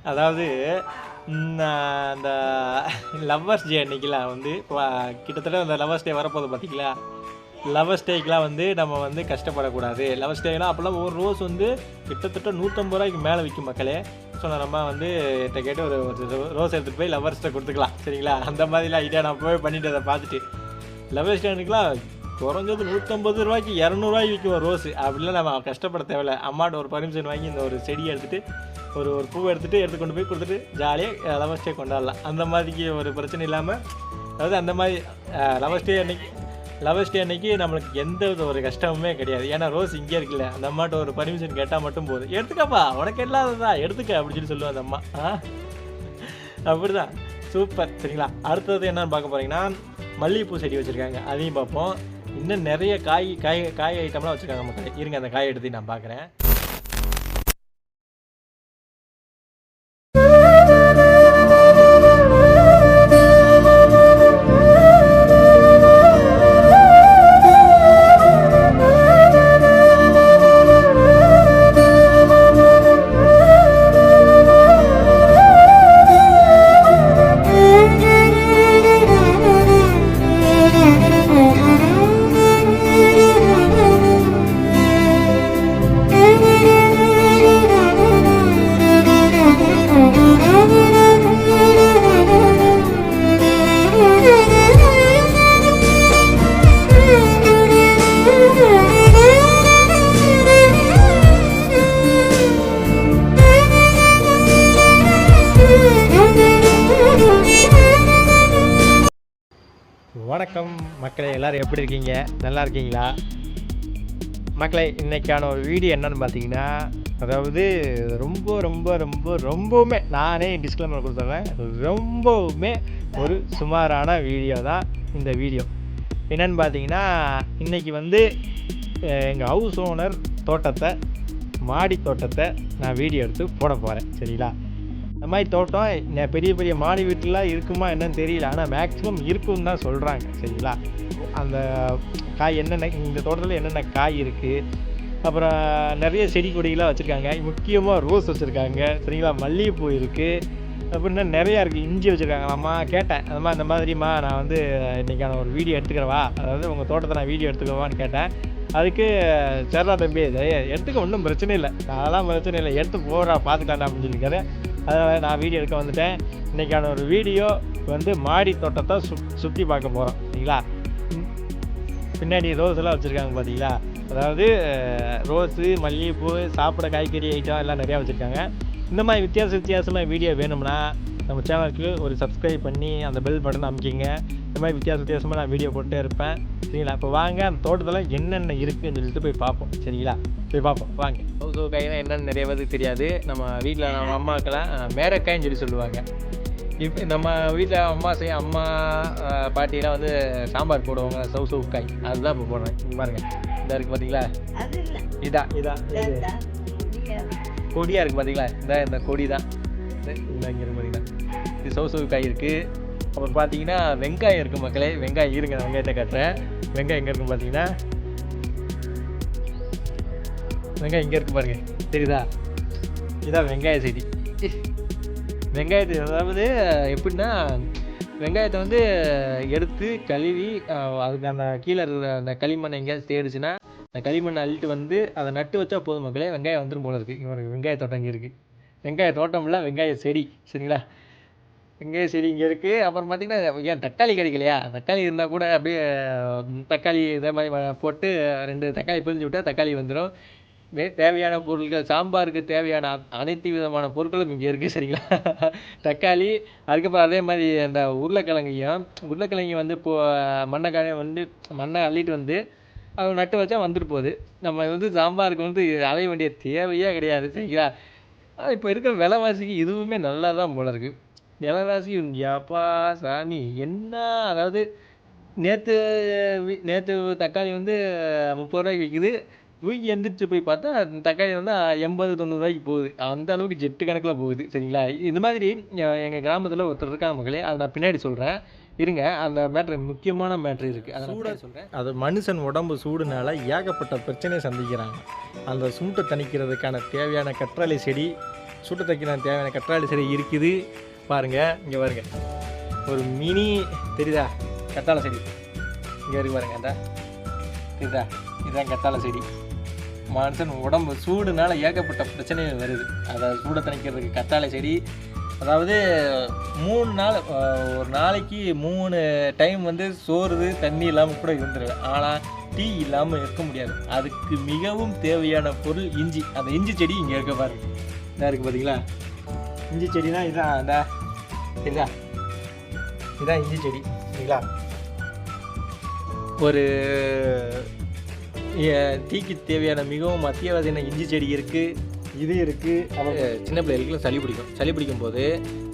அதாவது அந்த lovers day அன்னைக்கெலாம் வந்து கிட்டத்தட்ட அந்த லவ்வர்ஸ் டே வரப்போகுது பார்த்தீங்களா. லவ்வர்ஸ் டேக்கெலாம் வந்து நம்ம வந்து கஷ்டப்படக்கூடாது. லவ்வர்ஸ் டேலாம் அப்போல்லாம் ஒரு ரோஸ் வந்து கிட்டத்தட்ட 150 ரூபாய்க்கு மேலே விற்கும் மக்களே. ஸோ நம்ம வந்து என்கிட்ட கேட்டு ஒரு ரோஸ் எடுத்துகிட்டு போய் லவ்வர்ஸ்ட்டை கொடுத்துக்கலாம் சரிங்களா. அந்த மாதிரிலாம் ஐடியா நான் போய் பண்ணிவிட்டு அதை பார்த்துட்டு லவ்வர்ஸ் டே அன்னைக்கெலாம் குறைஞ்சது 150 ரூபாய்க்கு 200 ரூபாய்க்கு விற்கும் ரோஸு. அப்படிலாம் நம்ம கஷ்டப்பட தேவையில்லை. அம்மாட்ட ஒரு பர்மிஷன் வாங்கி இந்த ஒரு செடியை எடுத்துகிட்டு ஒரு பூவை எடுத்து கொண்டு போய் கொடுத்துட்டு ஜாலியாக லவ்வர்ஸ் டே கொண்டாடலாம். அந்த மாதிரிக்கு ஒரு பிரச்சனை இல்லாமல், அதாவது அந்த மாதிரி லவ்வர்ஸ் டே அன்னைக்கு நம்மளுக்கு எந்த ஒரு கஷ்டமுமே கிடையாது. ஏன்னா ரோஸ் இங்கே இருக்குல்ல, அந்த அம்மாட்ட ஒரு பர்மிஷன் கேட்டால் மட்டும் போதும். எடுத்துக்கப்பா உனக்கு இல்லாததான் எடுத்துக்க அப்படின்னு சொல்லி சொல்லுவோம் அந்த அம்மா. அப்படி தான் சூப்பர் சரிங்களா. அடுத்தது என்னன்னு பார்க்க போகிறீங்கன்னா மல்லிகைப்பூ செடி வச்சுருக்காங்க, அதையும் பார்ப்போம். இன்னும் நிறைய காய் ஐட்டம்லாம் வச்சுருக்காங்க மக்கள். இருங்க அந்த காய் எடுத்து நான் பார்க்குறேன். வணக்கம் மக்களே, எல்லோரும் எப்படி இருக்கீங்க? நல்லா இருக்கீங்களா மக்களே? இன்றைக்கான ஒரு வீடியோ என்னன்னு பார்த்தீங்கன்னா, அதாவது ரொம்பவுமே நானே டிஸ்க்ளைமர் கொடுத்துட்றேன், ரொம்பவுமே ஒரு சுமாரான வீடியோ தான் இந்த வீடியோ. என்னென்னு பார்த்தீங்கன்னா, இன்றைக்கி வந்து எங்கள் ஹவுஸ் ஓனர் தோட்டத்தை, மாடி தோட்டத்தை நான் வீடியோ எடுத்து போட போகிறேன் சரிங்களா. இந்த மாதிரி தோட்டம் பெரிய பெரிய மாடி வீட்டிலாம் இருக்குமா என்னன்னு தெரியல, ஆனால் மேக்ஸிமம் இருக்குன்னு தான் சொல்கிறாங்க சரிங்களா. அந்த காய் என்னென்ன, இந்த தோட்டத்தில் என்னென்ன காய் இருக்குது, அப்புறம் நிறைய செடி கொடிகளாக வச்சுருக்காங்க. முக்கியமாக ரோஸ் வச்சுருக்காங்க சரிங்களா, மல்லிகைப்பூ இருக்குது, அப்படின்னா நிறையா இருக்குது. இஞ்சி வச்சுருக்காங்களாம்மா. கேட்டேன் அந்த மாதிரிம்மா நான் வந்து இன்றைக்கான ஒரு வீடியோ எடுத்துக்கிறவா, அதாவது உங்கள் தோட்டத்தை நான் வீடியோ எடுத்துக்கவான்னு கேட்டேன். அதுக்கு சரிடா தம்பி எடுத்துக்க ஒன்றும் பிரச்சனை இல்லை, அதெல்லாம் பிரச்சனை இல்லை, எடுத்து போகிறா பார்த்துக்கலாண்டா அப்படின்னு சொல்லியிருக்காரு. அதனால் நான் வீடியோ எடுக்க வந்துட்டேன். இன்றைக்கான ஒரு வீடியோ வந்து மாடி தோட்டத்தை சுற்றி பார்க்க போகிறோம் சரிங்களா. பின்னாடி ரோஸெல்லாம் வச்சுருக்காங்க பார்த்தீங்களா, அதாவது ரோஸு, மல்லிகைப்பூ, சாப்பிட காய்கறி ஐட்டம் எல்லாம் நிறையா வச்சுருக்காங்க. இந்த மாதிரி வித்தியாசமாக வீடியோ வேணும்னா நம்ம சேனலுக்கு ஒரு சப்ஸ்கிரைப் பண்ணி அந்த பெல் பட்டன் அமைக்கிங்க. இந்த மாதிரி வித்தியாசமாக நான் வீடியோ போட்டே இருப்பேன் சரிங்களா. இப்போ வாங்க அந்த தோட்டத்தில் என்னென்ன இருக்குதுன்னு சொல்லிட்டு போய் பார்ப்போம் சரிங்களா. போய் பார்ப்போம் வாங்க. ஸோ காய்னா என்னென்னு நிறைய பேருக்கு தெரியாது. நம்ம வீட்டில் நம்ம அம்மாக்கெல்லாம் மேரக்காயின்னு சொல்லி சொல்லுவாங்க. இப்போ நம்ம வீட்டில் அம்மா பாட்டியெல்லாம் வந்து சாம்பார் போடுவாங்க, சவு காய், அதுதான் இப்போ போடுறேன். பாருங்கள் இதாக இருக்குது பார்த்தீங்களா, இதான் கொடியாக இருக்குது பார்த்தீங்களா, இந்த கொடி தான் இந்த இங்கே இருக்குது பார்த்தீங்களா. இது சவு காய் இருக்குது. அப்புறம் பார்த்தீங்கன்னா வெங்காயம் இருக்குது மக்களே. வெங்காயம் இருங்க, வெங்காயத்தை கட்டுறேன். வெங்காயம் எங்கே இருக்குன்னு பார்த்தீங்கன்னா, வெங்காயம் இங்கே இருக்குது பாருங்கள், தெரியுதா, இதான் வெங்காய செடி. வெங்காயத்தை அதாவது எப்படின்னா, வெங்காயத்தை வந்து எடுத்து கழுவி அதுக்கு அந்த கீழே இருக்கிற அந்த களிமண் எங்கேயாவது தேடிச்சுன்னா அந்த களிமண்ணை அள்ளிட்டு வந்து அதை நட்டு வச்சா போதும் மக்களே, வெங்காயம் வந்துடும் போல இருக்குது. இங்கே ஒரு வெங்காய தோட்டம் இங்கே இருக்குது. வெங்காய தோட்டம் இல்லை, வெங்காய செடி சரிங்களா. வெங்காய செடி இங்கே இருக்குது. அப்புறம் பார்த்திங்கன்னா ஏன் தக்காளி கிடைக்கலையா, தக்காளி இருந்தால் கூட அப்படியே தக்காளி இதே மாதிரி போட்டு 2 தக்காளி பிரிஞ்சு விட்டால் தக்காளி வந்துடும். தேவையான பொருட்கள், சாம்பாருக்கு தேவையான அனைத்து விதமான பொருட்களும் இங்கே இருக்குது சரிங்களா. தக்காளி, அதுக்கப்புறம் அதே மாதிரி அந்த உருளைக்கிழங்கையும் வந்து மண்ணை அள்ளிட்டு வந்து அதை நட்டு வச்சா வந்துட்டு போகுது. நம்ம வந்து சாம்பாருக்கு வந்து அலைய வேண்டிய தேவையே கிடையாது சரிங்களா. இப்போ இருக்கிற விலைவாசிக்கு இதுவுமே நல்லா தான் போல இருக்குது. விலைவாசி யாப்பா சாமி என்ன, அதாவது நேற்று தக்காளி வந்து 30 ரூபாய்க்கு விற்குது. தூக்கி எந்திரிச்சு போய் பார்த்தா தக்காளி வந்து 80-90 ரூபாய்க்கு போகுது. அந்த அளவுக்கு ஜெட்டு கணக்கில் போகுது சரிங்களா. இது மாதிரி எங்கள் கிராமத்தில் ஒருத்தர் இருக்காங்க மக்களே, அதை நான் பின்னாடி சொல்கிறேன் இருங்க. அந்த மேட்ரு, முக்கியமான மேட்ரு இருக்குது, அதை நான் சொல்கிறேன். அது மனுஷன் உடம்பு சூடுனால ஏகப்பட்ட பிரச்சனையை சந்திக்கிறாங்க. அந்த சூட்டை தணிக்கிறதுக்கான தேவையான கற்றாழை செடி, சுட்டு தைக்கலாம் தேவையான கற்றாழை செடி இருக்குது. பாருங்கள், இங்கே பாருங்கள், ஒரு மினி தெரியுதா கற்றாழை செடி இங்கே இருக்கு பாருங்க. அந்த தெரியுதா, இதுதான் கற்றாழை செடி. மனுஷன் உடம்பு சூடுனால ஏகப்பட்ட பிரச்சனைகள் வருது. அதை சூடை தணிக்கிறதுக்கு கற்றாழை செடி. அதாவது 3 நாள், ஒரு நாளைக்கு 3 டைம் வந்து சோறு தண்ணி இல்லாமல் கூட இருந்துருவேன். ஆனால் டீ இல்லாமல் இருக்க முடியாது. அதுக்கு மிகவும் தேவையான பொருள் இஞ்சி. அந்த இஞ்சி செடி இங்கே இருக்க பாருங்க, இதாக இருக்குது பார்த்தீங்களா. இஞ்சி செடினா இதுதான், அந்த சரிதா, இதுதான் இஞ்சி செடி சரிங்களா. ஒரு டீக்கு தேவையான மிகவும் அத்தியாவசியமான இஞ்சி செடி இருக்குது, இது இருக்குது. அவங்க சின்ன பிள்ளைகளுக்கு சளி பிடிக்கும் போது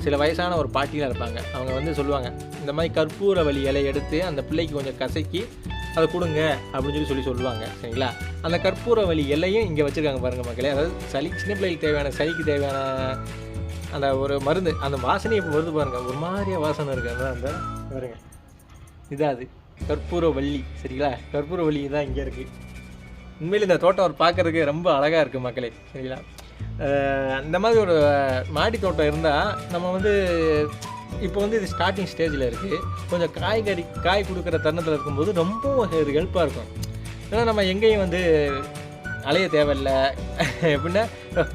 சில வயசான ஒரு பாட்டிலாம் இருப்பாங்க. அவங்க வந்து சொல்லுவாங்க, இந்த மாதிரி கற்பூரவள்ளி இலை எடுத்து அந்த பிள்ளைக்கு கொஞ்சம் கசக்கி அதை கொடுங்க அப்படின்னு சொல்லி சொல்லுவாங்க சரிங்களா. அந்த கற்பூரவள்ளி இலையும் இங்கே வச்சுருக்காங்க பாருங்கள் மக்களே. அதாவது சின்ன பிள்ளைகளுக்கு தேவையான சளிக்கு தேவையான அந்த ஒரு மருந்து, அந்த வாசனை இப்போ வருது பாருங்கள், ஒரு மாதிரியாக வாசனை இருக்குது. அதான் அந்த பாருங்க, இதான் அது கற்பூரவள்ளி சரிங்களா. கற்பூரவள்ளி தான் இங்கே இருக்குது. உண்மையில் இந்த தோட்டம் ஒரு பார்க்குறதுக்கு ரொம்ப அழகாக இருக்குது மக்களே சரிங்களா. இந்த மாதிரி ஒரு மாடி தோட்டம் இருந்தால் நம்ம வந்து இப்போ வந்து இது ஸ்டார்டிங் ஸ்டேஜில் இருக்குது. கொஞ்சம் காய் கொடுக்குற தருணத்தில் இருக்கும்போது ரொம்ப ஒரு ஹெல்ப்பாக இருக்கும். ஏன்னா நம்ம எங்கேயும் வந்து அலைய தேவையில்லை. எப்படின்னா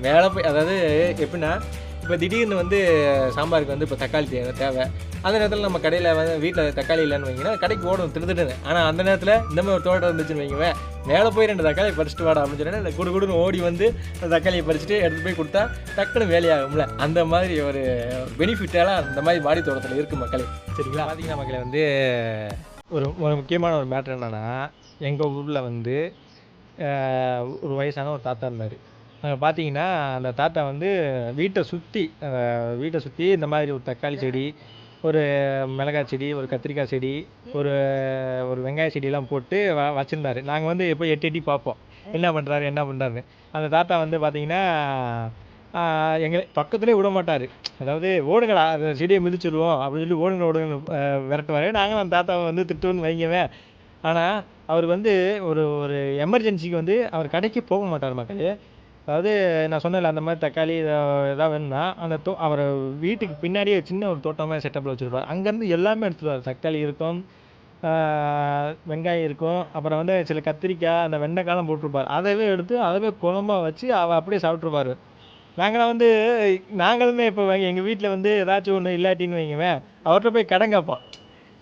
மேலே போய், அதாவது எப்படின்னா இப்போ திடீர்னு வந்து சாம்பாருக்கு வந்து இப்போ தக்காளி தேவை. அந்த நேரத்தில் நம்ம கடையில் வந்து வீட்டில் தக்காளி இல்லைன்னு வைங்கன்னா கடைக்கு ஓடும் திருந்துட்டுன்னு. ஆனால் அந்த நேரத்தில் இந்த மாதிரி ஒரு தோட்டம் இருந்துச்சுன்னு வைங்குவேன், மேலே போய் 2 தக்காளி பறிச்சுட்டு வாடா அப்படின்னு சொன்னால் இந்த குடுன்னு ஓடி வந்து அந்த தக்காளியை பறிச்சுட்டு எடுத்து போய் கொடுத்தா டக்குன்னு வேலையாகும்ல. அந்த மாதிரி ஒரு பெனிஃபிட்டாலாம் அந்த மாதிரி மாடி தோட்டத்தில் இருக்குது மக்களே சரிங்களா. பார்த்தீங்கன்னா மக்களே வந்து ஒரு முக்கியமான ஒரு மேட்ரு என்னென்னா, எங்கள் ஊரில் வந்து ஒரு வயசான ஒரு தாத்தா இருந்தார். பார்த்தீங்கன்னா அந்த தாத்தா வந்து வீட்டை சுற்றி இந்த மாதிரி ஒரு தக்காளி செடி, ஒரு மிளகாய் செடி, ஒரு கத்திரிக்காய் செடி, ஒரு வெங்காய செடியெல்லாம் போட்டு வச்சுருந்தாரு. நாங்கள் வந்து எப்போ எட்டி பார்ப்போம் என்ன பண்ணுறாருன்னு. அந்த தாத்தா வந்து பார்த்தீங்கன்னா எங்களை பக்கத்துலேயே விட மாட்டார். அதாவது ஓடுங்கடா, அந்த செடியை மிதிச்சிடுவோம் அப்படின்னு சொல்லி ஓடுங்க விரட்டுவார். நாங்களும் அந்த தாத்தாவை வந்து திட்டுவோன்னு வைங்கவே. ஆனால் அவர் வந்து ஒரு எமர்ஜென்சிக்கு வந்து அவர் கடைக்கு போக மாட்டார் மக்களே. அதாவது நான் சொன்னேன்ல, அந்த மாதிரி தக்காளி எதாவது வேணும்னா அந்த அவர் வீட்டுக்கு பின்னாடியே சின்ன ஒரு தோட்டமாக செட்டப்பில் வச்சுருப்பார். அங்கேருந்து எல்லாமே எடுத்துருவார். தக்காளி இருக்கும், வெங்காயம் இருக்கும், அப்புறம் வந்து சில கத்திரிக்காய், அந்த வெண்டைக்காயெலாம் போட்டிருப்பார். அதவே குழம்பாக வச்சு அப்படியே சாப்பிட்ருப்பார். நாங்களுமே இப்போ எங்கள் வீட்டில் வந்து ஏதாச்சும் ஒன்று இல்லாட்டின்னு வைங்கவேன், அவர்கிட்ட போய் கடன் கேட்போம்.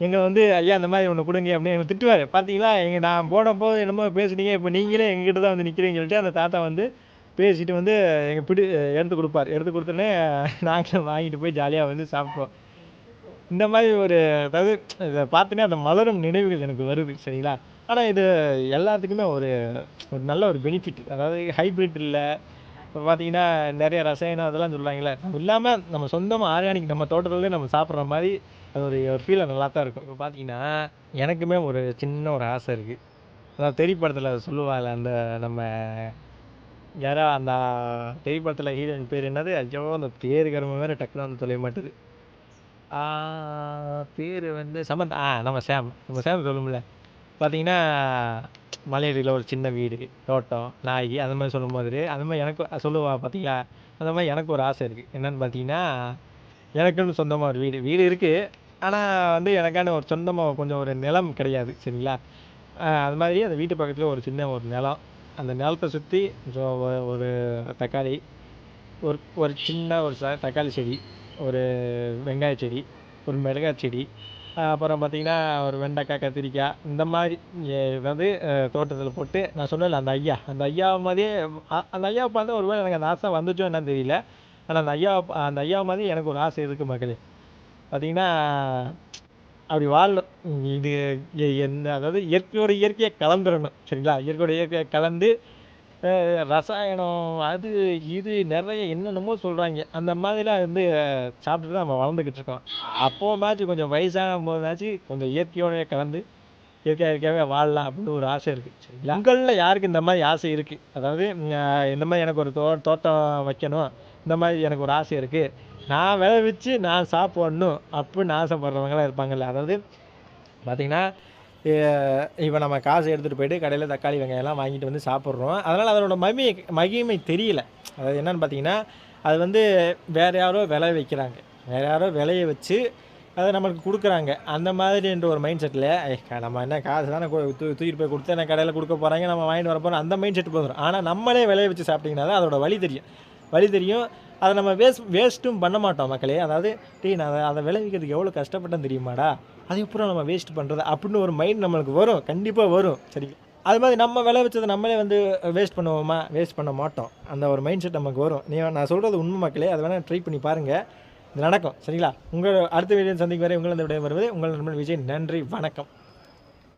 எங்களை வந்து ஐயா இந்த மாதிரி ஒன்று கொடுங்க அப்படின்னு எங்களை திட்டுவார். பார்த்தீங்களா, நான் போனப்போ என்னமோ பேசுனீங்க, இப்போ நீங்களே எங்ககிட்ட தான் வந்து நிற்கிறீங்கன்னு சொல்லிட்டு அந்த தாத்தா வந்து பேசிட்டு வந்து எங்கள் எடுத்து கொடுப்பார். எடுத்து கொடுத்தோன்னே நாங்களும் வாங்கிட்டு போய் ஜாலியாக வந்து சாப்பிடுவோம். இந்த மாதிரி அதாவது இதை பார்த்தோன்னே அந்த மலரும் நினைவுகள் எனக்கு வருது சரிங்களா. ஆனால் இது எல்லாத்துக்குமே ஒரு நல்ல ஒரு பெனிஃபிட். அதாவது ஹைப்ரிட் இல்லை, இப்போ பார்த்தீங்கன்னா நிறைய ரசாயனம் அதெல்லாம் சொல்கிறாங்களே, நம்ம இல்லாமல் நம்ம சொந்தமாக ஆர்கானிக் நம்ம தோட்டத்துலேயே நம்ம சாப்பிட்ற மாதிரி அது ஒரு ஃபீல் நல்லா தான் இருக்கும். இப்போ பார்த்தீங்கன்னா எனக்குமே ஒரு சின்ன ஒரு ஆசை இருக்குது. அதாவது திரைப்படத்தில் சொல்லுவாங்கள்ல, அந்த நம்ம யாரோ அந்த திரைப்படத்தில் ஹீரோயின் பேர் என்னது, ஐயோ அந்த பேரு கரும வேறு டக்குனு வந்து தொலைய மாட்டுது. பேர் வந்து சமந்தா. நம்ம சேம் சொல்லும்ல. பார்த்தீங்கன்னா மலையடியில் ஒரு சின்ன வீடு, தோட்டம், நாய், அந்த மாதிரி சொல்லும் போது அந்த மாதிரி எனக்கு சொல்லுவா பார்த்தீங்களா. அந்த மாதிரி எனக்கு ஒரு ஆசை இருக்குது. என்னென்னு பார்த்தீங்கன்னா, எனக்குன்னு சொந்தமாக ஒரு வீடு இருக்குது. ஆனால் வந்து எனக்கான ஒரு சொந்தமாக கொஞ்சம் ஒரு நிலம் கிடையாது சரிங்களா. அது மாதிரி அந்த வீட்டு பக்கத்தில் ஒரு சின்ன ஒரு நிலம், அந்த நிலத்தை சுற்றி ஒரு தக்காளி, ஒரு சின்ன ஒரு தக்காளி செடி, ஒரு வெங்காய செடி, ஒரு மிளகாய் செடி, அப்புறம் பார்த்திங்கன்னா ஒரு வெண்டைக்காய், கத்திரிக்காய், இந்த மாதிரி வந்து தோட்டத்தில் போட்டு நான் சொன்னேன்ல அந்த ஐயா மாதிரியே. அந்த ஐயாவை பார்த்தா ஒருவேளை எனக்கு அந்த ஆசை வந்துச்சோ என்னன்னு தெரியல. ஆனால் அந்த ஐயாவை மாதிரி எனக்கு ஒரு ஆசை இருக்குது மக்களே. பார்த்திங்கன்னா அப்படி வாழணும். இது அதாவது இயற்கையாக கலந்துடணும் சரிங்களா. இயற்கையாக கலந்து ரசாயனம் அது இது நிறைய என்னென்னமோ சொல்கிறாங்க. அந்த மாதிரிலாம் வந்து சாப்பிட்டு தான் நம்ம வளர்ந்துக்கிட்டு இருக்கோம். அப்போவாச்சும் கொஞ்சம் வயசாகும் போதாச்சும் கொஞ்சம் இயற்கையோடய கலந்து இயற்கையாகவே வாழலாம் அப்படின்னு ஒரு ஆசை இருக்குது சரிங்களா. உங்களில் யாருக்கு இந்த மாதிரி ஆசை இருக்குது, அதாவது இந்த மாதிரி எனக்கு ஒரு தோட்டம் வைக்கணும், இந்த மாதிரி எனக்கு ஒரு ஆசை இருக்குது, நான் விளைவிச்சு நான் சாப்பிடணும் அப்படின்னு ஆசைப்படுறவங்களாம் இருப்பாங்கள்ல. அதாவது பார்த்திங்கன்னா இப்போ நம்ம காசு எடுத்துகிட்டு போய்ட்டு கடையில் தக்காளி வெங்காயம்லாம் வாங்கிட்டு வந்து சாப்பிட்றோம். அதனால் அதனோட மகிமை தெரியல. அதாவது என்னென்னு பார்த்தீங்கன்னா, அது வந்து வேறு யாரோ விளை வைக்கிறாங்க, வேறு யாரோ விளைய வச்சு அதை நம்மளுக்கு கொடுக்குறாங்க. அந்த மாதிரின்ற ஒரு மைண்ட் செட்டில் நம்ம என்ன காசு தானே தூக்கிட்டு போய் கொடுத்து என்ன கடையில் கொடுக்க போகிறாங்க, நம்ம வாங்கிட்டு வர போகிறோம், அந்த மைண்ட் செட் போதும். ஆனால் நம்மளே விளைய வச்சு சாப்பிட்டிங்கன்னா தான் அதோட வழி தெரியும். அதை நம்ம வேஸ்ட்டும் பண்ண மாட்டோம் மக்களே. அதாவது நான் அதை விளைவிக்கிறதுக்கு எவ்வளோ கஷ்டப்பட்டேன்னு தெரியுமாடா, அது எப்பறம் நம்ம வேஸ்ட் பண்ணுறது அப்படின்னு ஒரு மைண்ட் நம்மளுக்கு வரும், கண்டிப்பாக வரும். சரி, அது மாதிரி நம்ம விளை வச்சதை நம்மளே வந்து வேஸ்ட் பண்ணுவோமா? வேஸ்ட் பண்ண மாட்டோம். அந்த ஒரு மைண்ட் செட் நமக்கு வரும். நான் சொல்கிறது உண்மை மக்களே, அதை வேணால் ட்ரை பண்ணி பாருங்கள், இது நடக்கும். சரிங்களா? உங்கள் அடுத்த வீடியோ சந்திக்கும் வரை உங்கள் வருவது உங்கள் நண்பன் விஜய். நன்றி, வணக்கம்.